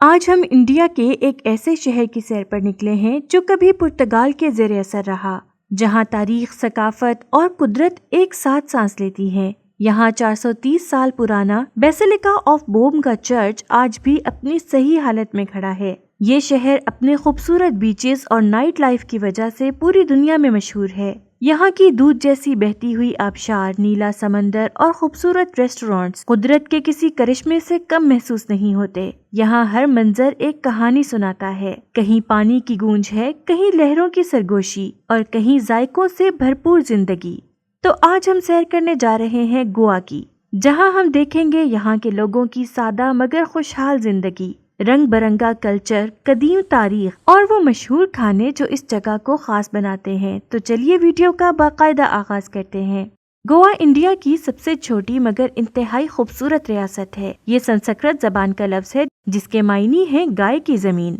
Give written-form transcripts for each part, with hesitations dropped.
آج ہم انڈیا کے ایک ایسے شہر کی سیر پر نکلے ہیں جو کبھی پرتگال کے زیر اثر رہا، جہاں تاریخ، ثقافت اور قدرت ایک ساتھ سانس لیتی ہیں۔ یہاں 430 سال پرانا بیسیلیکا آف بوم کا چرچ آج بھی اپنی صحیح حالت میں کھڑا ہے۔ یہ شہر اپنے خوبصورت بیچز اور نائٹ لائف کی وجہ سے پوری دنیا میں مشہور ہے۔ یہاں کی دودھ جیسی بہتی ہوئی آبشار، نیلا سمندر اور خوبصورت ریسٹورانٹس قدرت کے کسی کرشمے سے کم محسوس نہیں ہوتے۔ یہاں ہر منظر ایک کہانی سناتا ہے، کہیں پانی کی گونج ہے، کہیں لہروں کی سرگوشی اور کہیں ذائقوں سے بھرپور زندگی۔ تو آج ہم سیر کرنے جا رہے ہیں گوا کی، جہاں ہم دیکھیں گے یہاں کے لوگوں کی سادہ مگر خوشحال زندگی، رنگ برنگا کلچر، قدیم تاریخ اور وہ مشہور کھانے جو اس جگہ کو خاص بناتے ہیں۔ تو چلیے ویڈیو کا باقاعدہ آغاز کرتے ہیں۔ گوا انڈیا کی سب سے چھوٹی مگر انتہائی خوبصورت ریاست ہے۔ یہ سنسکرت زبان کا لفظ ہے جس کے معنی ہے گائے کی زمین۔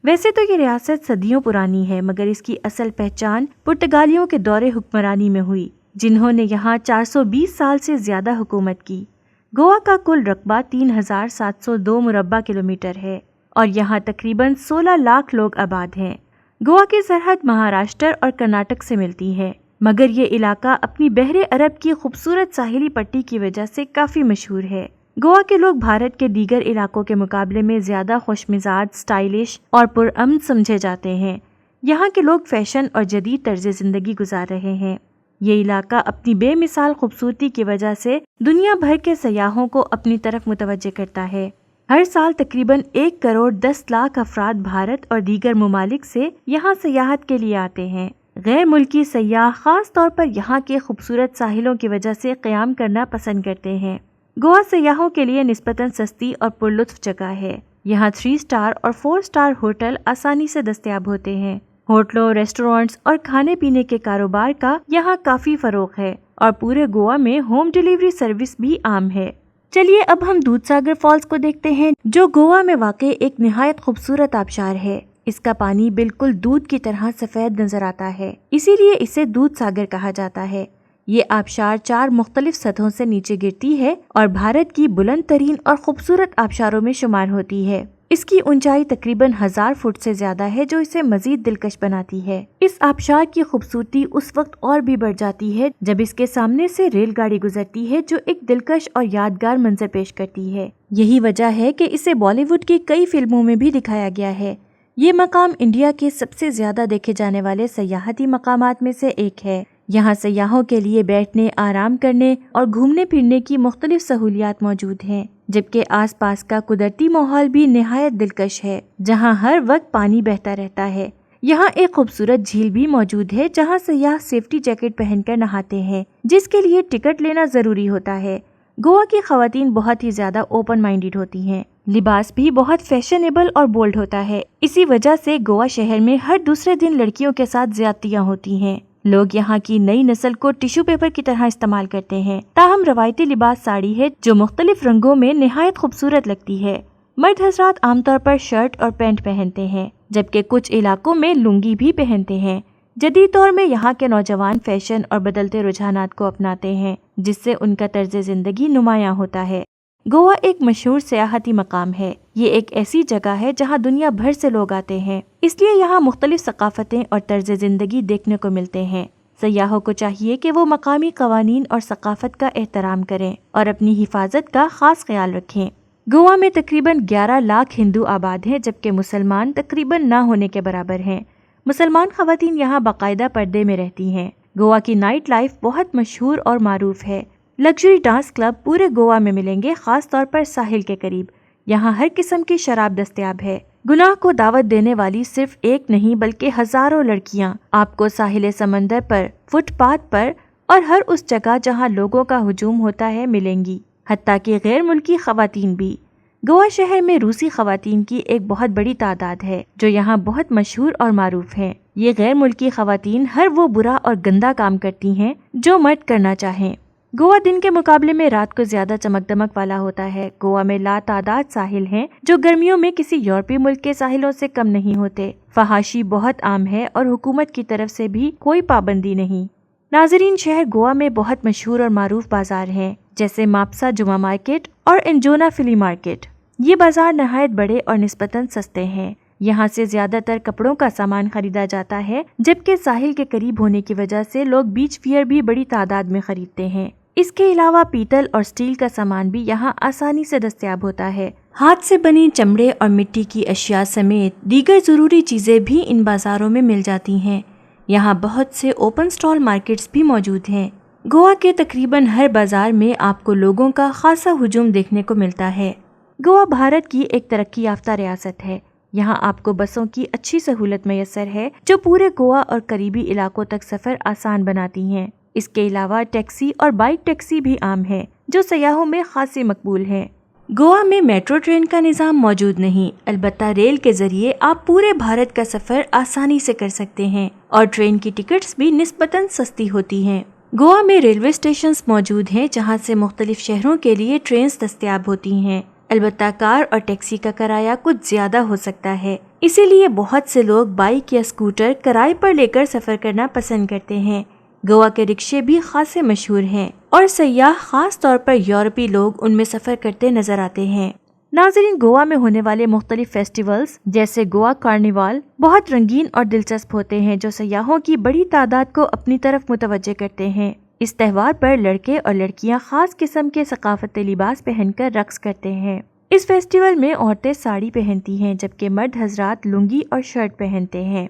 ویسے تو یہ ریاست صدیوں پرانی ہے، مگر اس کی اصل پہچان پرتگالیوں کے دور حکمرانی میں ہوئی، جنہوں نے یہاں 420 سال سے زیادہ حکومت کی۔ گوا کا کل رقبہ 3702 مربع کلومیٹر ہے اور یہاں تقریباً 16 لاکھ لوگ آباد ہیں۔ گوا کی سرحد مہاراشٹر اور کرناٹک سے ملتی ہے، مگر یہ علاقہ اپنی بحر عرب کی خوبصورت ساحلی پٹی کی وجہ سے کافی مشہور ہے۔ گوا کے لوگ بھارت کے دیگر علاقوں کے مقابلے میں زیادہ خوش مزاج، سٹائلش اور پرامن سمجھے جاتے ہیں۔ یہاں کے لوگ فیشن اور جدید طرز زندگی گزار رہے ہیں۔ یہ علاقہ اپنی بے مثال خوبصورتی کی وجہ سے دنیا بھر کے سیاحوں کو اپنی طرف متوجہ کرتا ہے۔ ہر سال تقریباً 1 کروڑ 10 لاکھ افراد بھارت اور دیگر ممالک سے یہاں سیاحت کے لیے آتے ہیں۔ غیر ملکی سیاح خاص طور پر یہاں کے خوبصورت ساحلوں کی وجہ سے قیام کرنا پسند کرتے ہیں۔ گوا سیاحوں کے لیے نسبتاً سستی اور پرلطف جگہ ہے۔ یہاں 3 سٹار اور 4 سٹار ہوٹل آسانی سے دستیاب ہوتے ہیں۔ ہوٹلوں، ریسٹورانٹس اور کھانے پینے کے کاروبار کا یہاں کافی فروغ ہے اور پورے گوا میں ہوم ڈیلیوری سروس بھی عام ہے۔ چلیے اب ہم دودھ ساگر فالز کو دیکھتے ہیں، جو گوا میں واقع ایک نہایت خوبصورت آبشار ہے۔ اس کا پانی بالکل دودھ کی طرح سفید نظر آتا ہے، اسی لیے اسے دودھ ساگر کہا جاتا ہے۔ یہ آبشار 4 مختلف سطحوں سے نیچے گرتی ہے اور بھارت کی بلند ترین اور خوبصورت آبشاروں میں شمار ہوتی ہے۔ اس کی اونچائی تقریباً 1000 فٹ سے زیادہ ہے، جو اسے مزید دلکش بناتی ہے۔ اس آبشار کی خوبصورتی اس وقت اور بھی بڑھ جاتی ہے جب اس کے سامنے سے ریل گاڑی گزرتی ہے، جو ایک دلکش اور یادگار منظر پیش کرتی ہے۔ یہی وجہ ہے کہ اسے بالی ووڈ کی کئی فلموں میں بھی دکھایا گیا ہے۔ یہ مقام انڈیا کے سب سے زیادہ دیکھے جانے والے سیاحتی مقامات میں سے ایک ہے۔ یہاں سیاحوں کے لیے بیٹھنے، آرام کرنے اور گھومنے پھرنے کی مختلف سہولیات موجود ہیں، جبکہ آس پاس کا قدرتی ماحول بھی نہایت دلکش ہے، جہاں ہر وقت پانی بہتا رہتا ہے۔ یہاں ایک خوبصورت جھیل بھی موجود ہے جہاں سیاح سیفٹی جیکٹ پہن کر نہاتے ہیں، جس کے لیے ٹکٹ لینا ضروری ہوتا ہے۔ گوا کی خواتین بہت ہی زیادہ اوپن مائنڈیڈ ہوتی ہیں۔ لباس بھی بہت فیشنیبل اور بولڈ ہوتا ہے۔ اسی وجہ سے گوا شہر میں ہر دوسرے دن لڑکیوں کے ساتھ زیادتیاں ہوتی ہیں۔ لوگ یہاں کی نئی نسل کو ٹیشو پیپر کی طرح استعمال کرتے ہیں، تاہم روایتی لباس ساڑی ہے جو مختلف رنگوں میں نہایت خوبصورت لگتی ہے۔ مرد حضرات عام طور پر شرٹ اور پینٹ پہنتے ہیں، جبکہ کچھ علاقوں میں لنگی بھی پہنتے ہیں۔ جدید دور میں یہاں کے نوجوان فیشن اور بدلتے رجحانات کو اپناتے ہیں، جس سے ان کا طرز زندگی نمایاں ہوتا ہے۔ گوا ایک مشہور سیاحتی مقام ہے۔ یہ ایک ایسی جگہ ہے جہاں دنیا بھر سے لوگ آتے ہیں، اس لیے یہاں مختلف ثقافتیں اور طرز زندگی دیکھنے کو ملتے ہیں۔ سیاحوں کو چاہیے کہ وہ مقامی قوانین اور ثقافت کا احترام کریں اور اپنی حفاظت کا خاص خیال رکھیں۔ گوا میں تقریباً 11 لاکھ ہندو آباد ہیں، جبکہ مسلمان تقریباً نہ ہونے کے برابر ہیں۔ مسلمان خواتین یہاں باقاعدہ پردے میں رہتی ہیں۔ گوا کی نائٹ لائف بہت مشہور اور معروف ہے۔ لگژری ڈانس کلب پورے گوا میں ملیں گے، خاص طور پر ساحل کے قریب۔ یہاں ہر قسم کی شراب دستیاب ہے۔ گناہ کو دعوت دینے والی صرف ایک نہیں بلکہ ہزاروں لڑکیاں آپ کو ساحل سمندر پر، فٹ پاتھ پر اور ہر اس جگہ جہاں لوگوں کا ہجوم ہوتا ہے ملیں گی، حتیٰ کہ غیر ملکی خواتین بھی۔ گوا شہر میں روسی خواتین کی ایک بہت بڑی تعداد ہے جو یہاں بہت مشہور اور معروف ہیں۔ یہ غیر ملکی خواتین ہر وہ برا اور گندا کام کرتی ہیں جو مرد کرنا چاہیں۔ گوا دن کے مقابلے میں رات کو زیادہ چمک دمک والا ہوتا ہے۔ گوا میں لا تعداد ساحل ہیں جو گرمیوں میں کسی یورپی ملک کے ساحلوں سے کم نہیں ہوتے۔ فحاشی بہت عام ہے اور حکومت کی طرف سے بھی کوئی پابندی نہیں۔ ناظرین، شہر گوا میں بہت مشہور اور معروف بازار ہیں، جیسے ماپسا جمعہ مارکیٹ اور انجونا فلی مارکیٹ۔ یہ بازار نہایت بڑے اور نسبتاً سستے ہیں۔ یہاں سے زیادہ تر کپڑوں کا سامان خریدا جاتا ہے، جبکہ ساحل کے قریب ہونے کی وجہ سے لوگ بیچ ویئر بھی بڑی تعداد میں خریدتے ہیں۔ اس کے علاوہ پیتل اور سٹیل کا سامان بھی یہاں آسانی سے دستیاب ہوتا ہے۔ ہاتھ سے بنی چمڑے اور مٹی کی اشیاء سمیت دیگر ضروری چیزیں بھی ان بازاروں میں مل جاتی ہیں۔ یہاں بہت سے اوپن سٹال مارکیٹس بھی موجود ہیں۔ گوا کے تقریباً ہر بازار میں آپ کو لوگوں کا خاصا ہجوم دیکھنے کو ملتا ہے۔ گوا بھارت کی ایک ترقی یافتہ ریاست ہے۔ یہاں آپ کو بسوں کی اچھی سہولت میسر ہے جو پورے گوا اور قریبی علاقوں تک سفر آسان بناتی ہیں۔ اس کے علاوہ ٹیکسی اور بائک ٹیکسی بھی عام ہے جو سیاحوں میں خاصی مقبول ہے۔ گوا میں میٹرو ٹرین کا نظام موجود نہیں، البتہ ریل کے ذریعے آپ پورے بھارت کا سفر آسانی سے کر سکتے ہیں اور ٹرین کی ٹکٹس بھی نسبتاً سستی ہوتی ہیں۔ گوا میں ریلوے اسٹیشنز موجود ہیں جہاں سے مختلف شہروں کے لیے ٹرینز دستیاب ہوتی ہیں، البتہ کار اور ٹیکسی کا کرایہ کچھ زیادہ ہو سکتا ہے، اسی لیے بہت سے لوگ بائک یا اسکوٹر کرائے پر لے کر سفر کرنا پسند کرتے ہیں۔ گوا کے رکشے بھی خاصے مشہور ہیں اور سیاح خاص طور پر یورپی لوگ ان میں سفر کرتے نظر آتے ہیں۔ ناظرین، گوا میں ہونے والے مختلف فیسٹیولز جیسے گوا کارنیوال بہت رنگین اور دلچسپ ہوتے ہیں جو سیاحوں کی بڑی تعداد کو اپنی طرف متوجہ کرتے ہیں۔ اس تہوار پر لڑکے اور لڑکیاں خاص قسم کے ثقافتی لباس پہن کر رقص کرتے ہیں۔ اس فیسٹیول میں عورتیں ساڑی پہنتی ہیں جبکہ مرد حضرات لنگی اور شرٹ پہنتے ہیں۔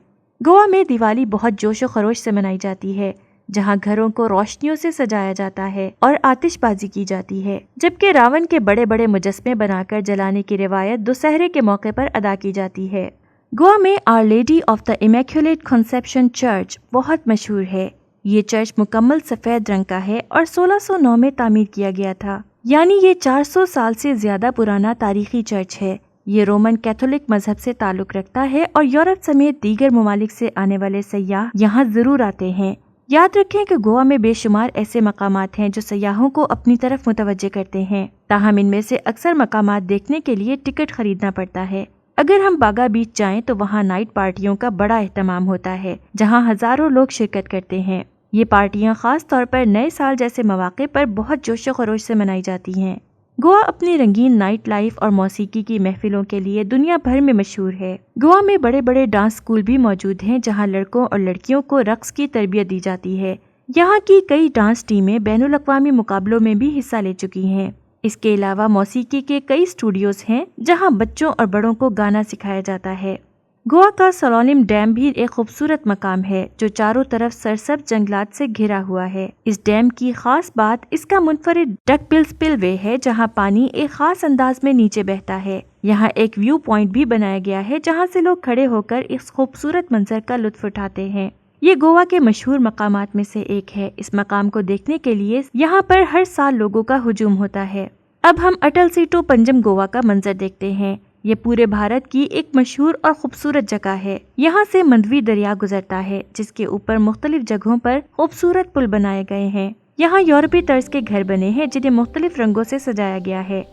گوا میں دیوالی بہت جوش و خروش سے منائی جاتی ہے، جہاں گھروں کو روشنیوں سے سجایا جاتا ہے اور آتش بازی کی جاتی ہے، جبکہ راون کے بڑے بڑے مجسمے بنا کر جلانے کی روایت دسہرے کے موقع پر ادا کی جاتی ہے۔ گوا میں Our Lady of the Immaculate Conception church بہت مشہور ہے۔ یہ چرچ مکمل سفید رنگ کا ہے اور 1609 میں تعمیر کیا گیا تھا، یعنی یہ 400 سال سے زیادہ پرانا تاریخی چرچ ہے۔ یہ رومن کیتھولک مذہب سے تعلق رکھتا ہے اور یورپ سمیت دیگر ممالک سے آنے والے سیاح یہاں ضرور آتے ہیں۔ یاد رکھیں کہ گوا میں بے شمار ایسے مقامات ہیں جو سیاحوں کو اپنی طرف متوجہ کرتے ہیں، تاہم ان میں سے اکثر مقامات دیکھنے کے لیے ٹکٹ خریدنا پڑتا ہے۔ اگر ہم باگا بیچ جائیں تو وہاں نائٹ پارٹیوں کا بڑا اہتمام ہوتا ہے جہاں ہزاروں لوگ شرکت کرتے ہیں۔ یہ پارٹیاں خاص طور پر نئے سال جیسے مواقع پر بہت جوش و خروش سے منائی جاتی ہیں۔ گوا اپنی رنگین نائٹ لائف اور موسیقی کی محفلوں کے لیے دنیا بھر میں مشہور ہے۔ گوا میں بڑے بڑے ڈانس اسکول بھی موجود ہیں جہاں لڑکوں اور لڑکیوں کو رقص کی تربیت دی جاتی ہے۔ یہاں کی کئی ڈانس ٹیمیں بین الاقوامی مقابلوں میں بھی حصہ لے چکی ہیں۔ اس کے علاوہ موسیقی کے کئی اسٹوڈیوز ہیں جہاں بچوں اور بڑوں کو گانا سکھایا جاتا ہے۔ گوا کا سلونم ڈیم بھی ایک خوبصورت مقام ہے جو چاروں طرف سرسبز جنگلات سے گھرا ہوا ہے۔ اس ڈیم کی خاص بات اس کا منفرد ڈک پل سپل وے ہے جہاں پانی ایک خاص انداز میں نیچے بہتا ہے۔ یہاں ایک ویو پوائنٹ بھی بنایا گیا ہے جہاں سے لوگ کھڑے ہو کر اس خوبصورت منظر کا لطف اٹھاتے ہیں۔ یہ گوا کے مشہور مقامات میں سے ایک ہے۔ اس مقام کو دیکھنے کے لیے یہاں پر ہر سال لوگوں کا ہجوم ہوتا ہے۔ اب ہم اٹل سیٹو پنجم گوا کا منظر دیکھتے ہیں۔ یہ پورے بھارت کی ایک مشہور اور خوبصورت جگہ ہے۔ یہاں سے مندوی دریا گزرتا ہے جس کے اوپر مختلف جگہوں پر خوبصورت پل بنائے گئے ہیں۔ یہاں یورپی طرز کے گھر بنے ہیں جنہیں مختلف رنگوں سے سجایا گیا ہے۔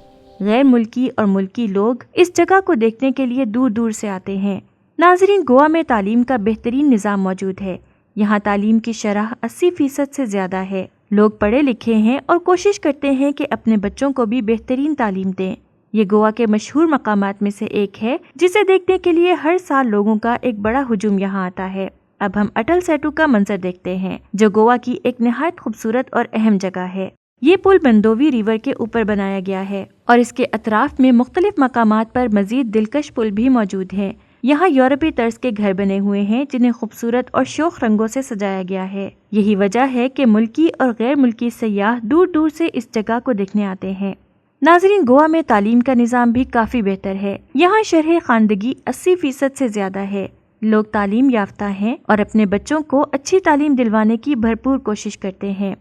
غیر ملکی اور ملکی لوگ اس جگہ کو دیکھنے کے لیے دور دور سے آتے ہیں۔ ناظرین، گوا میں تعلیم کا بہترین نظام موجود ہے۔ یہاں تعلیم کی شرح 80% سے زیادہ ہے۔ لوگ پڑھے لکھے ہیں اور کوشش کرتے ہیں کہ اپنے بچوں کو بھی بہترین تعلیم دیں۔ یہ گوا کے مشہور مقامات میں سے ایک ہے جسے دیکھنے کے لیے ہر سال لوگوں کا ایک بڑا ہجوم یہاں آتا ہے۔ اب ہم اٹل سیٹو کا منظر دیکھتے ہیں جو گوا کی ایک نہایت خوبصورت اور اہم جگہ ہے۔ یہ پل مندووی ریور کے اوپر بنایا گیا ہے اور اس کے اطراف میں مختلف مقامات پر مزید دلکش پل بھی موجود ہیں۔ یہاں یورپی طرز کے گھر بنے ہوئے ہیں جنہیں خوبصورت اور شوخ رنگوں سے سجایا گیا ہے۔ یہی وجہ ہے کہ ملکی اور غیر ملکی سیاح دور دور سے اس جگہ کو دیکھنے آتے ہیں۔ ناظرین، گوا میں تعلیم کا نظام بھی کافی بہتر ہے۔ یہاں شرح خواندگی 80% سے زیادہ ہے۔ لوگ تعلیم یافتہ ہیں اور اپنے بچوں کو اچھی تعلیم دلوانے کی بھرپور کوشش کرتے ہیں۔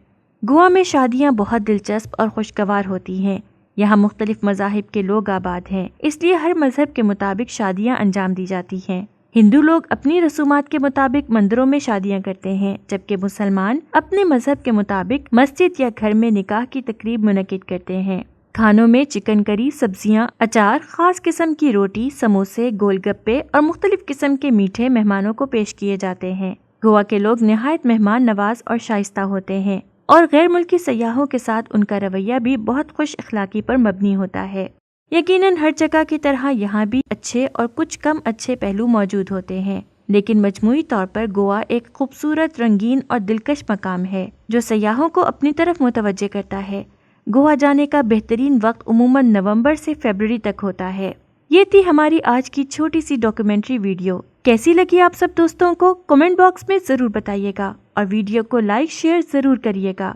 گوا میں شادیاں بہت دلچسپ اور خوشگوار ہوتی ہیں۔ یہاں مختلف مذاہب کے لوگ آباد ہیں، اس لیے ہر مذہب کے مطابق شادیاں انجام دی جاتی ہیں۔ ہندو لوگ اپنی رسومات کے مطابق مندروں میں شادیاں کرتے ہیں، جبکہ مسلمان اپنے مذہب کے مطابق مسجد یا گھر میں نکاح کی تقریب منعقد کرتے ہیں۔ کھانوں میں چکن کری، سبزیاں، اچار، خاص قسم کی روٹی، سموسے، گول گپے اور مختلف قسم کے میٹھے مہمانوں کو پیش کیے جاتے ہیں۔ گوا کے لوگ نہایت مہمان نواز اور شائستہ ہوتے ہیں اور غیر ملکی سیاحوں کے ساتھ ان کا رویہ بھی بہت خوش اخلاقی پر مبنی ہوتا ہے۔ یقیناً ہر جگہ کی طرح یہاں بھی اچھے اور کچھ کم اچھے پہلو موجود ہوتے ہیں، لیکن مجموعی طور پر گوا ایک خوبصورت، رنگین اور دلکش مقام ہے جو سیاحوں کو اپنی طرف متوجہ کرتا ہے۔ گوا جانے کا بہترین وقت عموماً نومبر سے فروری تک ہوتا ہے۔ یہ تھی ہماری آج کی چھوٹی سی ڈاکیومنٹری ویڈیو۔ کیسی لگی آپ سب دوستوں کو کمنٹ باکس میں ضرور بتائیے گا اور ویڈیو کو لائک شیئر ضرور کریے گا۔